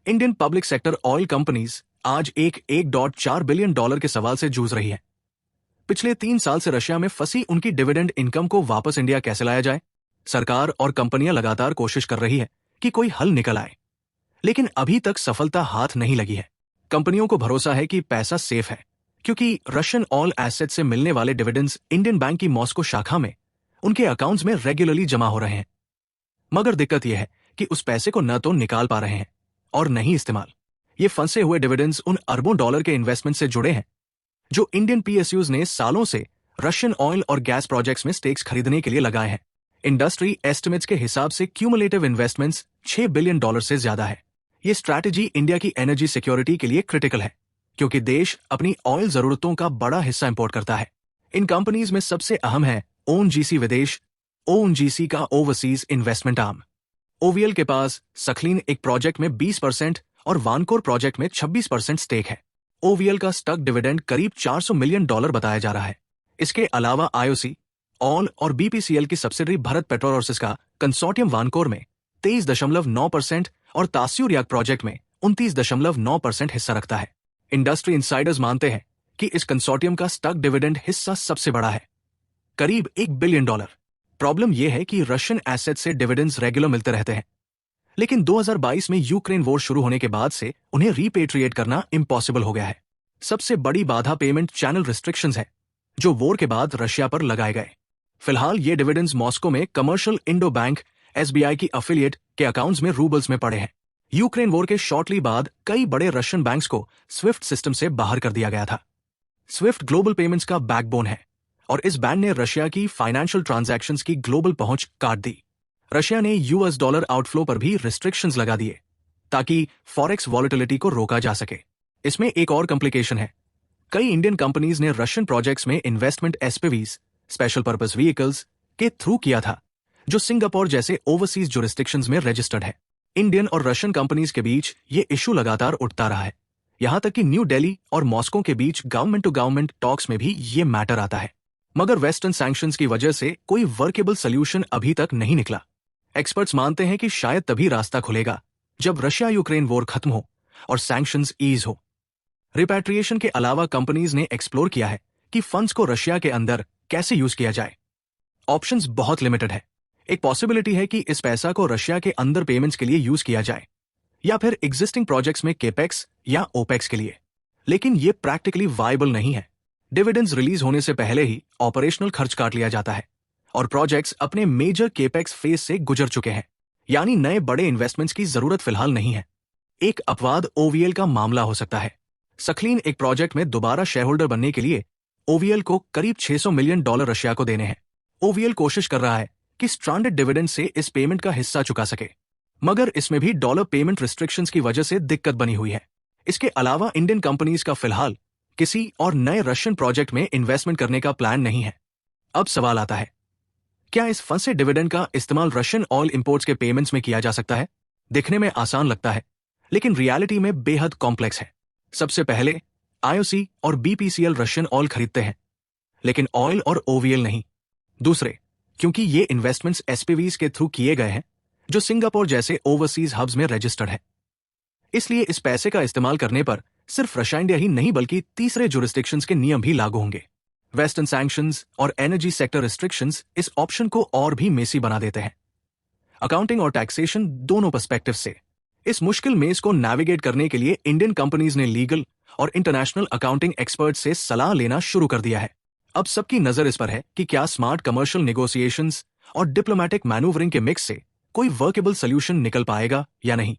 Indian public sector oil companies आज एक 1.4 billion dollar के सवाल से जूझ रही है। पिछले 3 साल से रशिया में फंसी उनकी डिविडेंड इनकम को वापस इंडिया कैसे लाया जाए। सरकार और कंपनियां लगातार कोशिश कर रही है कि कोई हल निकल आए, लेकिन अभी तक सफलता हाथ नहीं लगी है। कंपनियों को भरोसा है कि पैसा सेफ है, क्योंकि रशियन ऑयल एसेट से मिलने वाले डिविडेंड्स इंडियन बैंक की मॉस्को शाखा में उनके अकाउंट्स में रेगुलरली जमा हो रहे हैं। मगर दिक्कत यह है कि उस पैसे को न तो निकाल पा रहे हैं और न ही इस्तेमाल। ये फंसे हुए डिविडेंड्स उन अरबों डॉलर के इन्वेस्टमेंट से जुड़े हैं जो इंडियन पीएसयूज ने सालों से रशियन ऑयल और गैस प्रोजेक्ट्स में स्टेक्स खरीदने के लिए लगाए हैं। इंडस्ट्री एस्टिमेट्स के हिसाब से क्यूमुलेटिव इन्वेस्टमेंट्स $6 बिलियन से ज्यादा है। ये स्ट्रैटेजी इंडिया की एनर्जी सिक्योरिटी के लिए क्रिटिकल है, क्योंकि देश अपनी ऑयल जरूरतों का बड़ा हिस्सा इंपोर्ट करता है। इन कंपनीज में सबसे अहम है ओएनजीसी विदेश, ओएनजीसी का ओवरसीज इन्वेस्टमेंट आर्म। ओवीएल के पास सखलीन एक प्रोजेक्ट में 20% और वानकोर प्रोजेक्ट में 26% स्टेक है। ओवीएल का स्टॉक डिविडेंड करीब $400 मिलियन बताया जा रहा है। इसके अलावा आईओसी, ऑल और बीपीसीएल की सब्सिडरी भारत पेट्रोलियम का कंसोर्टियम वानकोर में 23.9% और तास्यूरियाक प्रोजेक्ट में 29.9% हिस्सा रखता है। इंडस्ट्री इंसाइडर्स मानते हैं कि इस कंसोर्टियम का स्टॉक डिविडेंड हिस्सा सबसे बड़ा है, करीब $1 बिलियन। प्रॉब्लम यह है कि रशियन एसेट से डिविडेंड्स रेगुलर मिलते रहते हैं, लेकिन 2022 में यूक्रेन वॉर शुरू होने के बाद से उन्हें रीपेट्रिएट करना इम्पॉसिबल हो गया है। सबसे बड़ी बाधा पेमेंट चैनल रिस्ट्रिक्शंस है, जो वॉर के बाद रशिया पर लगाए गए। फिलहाल ये डिविडेंड्स मॉस्को में कमर्शियल इंडो बैंक एसबीआई की अफिलिएट के अकाउंट्स में रूबल्स में पड़े हैं। यूक्रेन वॉर के शॉर्टली बाद कई बड़े रशियन बैंक्स को स्विफ्ट सिस्टम से बाहर कर दिया गया था। स्विफ्ट ग्लोबल पेमेंट्स का बैकबोन है और इस बैन ने रशिया की फाइनेंशियल ट्रांजैक्शंस की ग्लोबल पहुंच काट दी। रशिया ने यूएस डॉलर आउटफ्लो पर भी रिस्ट्रिक्शंस लगा दिए ताकि फॉरेक्स वॉलेटिलिटी को रोका जा सके। इसमें एक और कॉम्प्लिकेशन है। कई इंडियन कंपनीज ने रशियन प्रोजेक्ट्स में इन्वेस्टमेंट एसपीवीज, स्पेशल पर्पस व्हीकल्स के थ्रू किया था, जो सिंगापुर जैसे ओवरसीज जुरिस्डिक्शंस में रजिस्टर्ड है। इंडियन और रशियन कंपनीज के बीच ये इशू लगातार उठता रहा है। यहां तक कि न्यू दिल्ली और मॉस्को के बीच गवर्नमेंट टू गवर्नमेंट टॉक्स में भी ये मैटर आता है। मगर वेस्टर्न सैंक्शंस की वजह से कोई वर्केबल सोल्यूशन अभी तक नहीं निकला। एक्सपर्ट्स मानते हैं कि शायद तभी रास्ता खुलेगा जब रशिया यूक्रेन वॉर खत्म हो और सैंक्शंस ईज हो। रिपैट्रिएशन के अलावा कंपनीज ने एक्सप्लोर किया है कि फंड्स को रशिया के अंदर कैसे यूज किया जाए। ऑप्शंस बहुत लिमिटेड है। एक पॉसिबिलिटी है कि इस पैसा को रशिया के अंदर पेमेंट्स के लिए यूज किया जाए, या फिर एग्जिस्टिंग प्रोजेक्ट्स में केपेक्स या ओपेक्स के लिए, लेकिन ये प्रैक्टिकली वायबल नहीं है। डिविडेंड्स रिलीज होने से पहले ही ऑपरेशनल खर्च काट लिया जाता है और प्रोजेक्ट्स अपने मेजर केपेक्स फेज से गुजर चुके हैं, यानी नए बड़े इन्वेस्टमेंट्स की जरूरत फिलहाल नहीं है। एक अपवाद ओवीएल का मामला हो सकता है। सखलीन एक प्रोजेक्ट में दोबारा शेयर होल्डर बनने के लिए ओवीएल को करीब $600 मिलियन रशिया को देने हैं। ओवीएल कोशिश कर रहा है कि स्ट्रैंडेड डिविडेंड से इस पेमेंट का हिस्सा चुका सके, मगर इसमें भी डॉलर पेमेंट रिस्ट्रिक्शंस की वजह से दिक्कत बनी हुई है। इसके अलावा इंडियन कंपनीज का फिलहाल किसी और नए रशियन प्रोजेक्ट में इन्वेस्टमेंट करने का प्लान नहीं है। अब सवाल आता है, क्या इस फंसे डिविडेंड का इस्तेमाल रशियन ऑयल इंपोर्ट्स के पेमेंट्स में किया जा सकता है? दिखने में आसान लगता है, लेकिन रियलिटी में बेहद कॉम्प्लेक्स है। सबसे पहले आईओसी और बीपीसीएल रशियन ऑयल खरीदते हैं, लेकिन ऑयल और ओवीएल नहीं। दूसरे, क्योंकि ये इन्वेस्टमेंट्स एसपीवीज के थ्रू किए गए हैं, जो सिंगापुर जैसे ओवरसीज हब्स में रजिस्टर्ड है। इसलिए इस पैसे का इस्तेमाल करने पर सिर्फ रशिया इंडिया ही नहीं बल्कि तीसरे जुरिस्डिक्शंस के नियम भी लागू होंगे। वेस्टर्न सैंक्शंस और एनर्जी सेक्टर रिस्ट्रिक्शंस इस ऑप्शन को और भी मेसी बना देते हैं। अकाउंटिंग और टैक्सेशन दोनों पर्सपेक्टिव से इस मुश्किल मेज को नेविगेट करने के लिए इंडियन कंपनीज ने लीगल और इंटरनेशनल अकाउंटिंग एक्सपर्ट से सलाह लेना शुरू कर दिया है। अब सबकी नजर इस पर है कि क्या स्मार्ट कमर्शियल नेगोशिएशंस और डिप्लोमेटिक मैनूवरिंग के मिक्स से कोई वर्केबल सोल्यूशन निकल पाएगा या नहीं।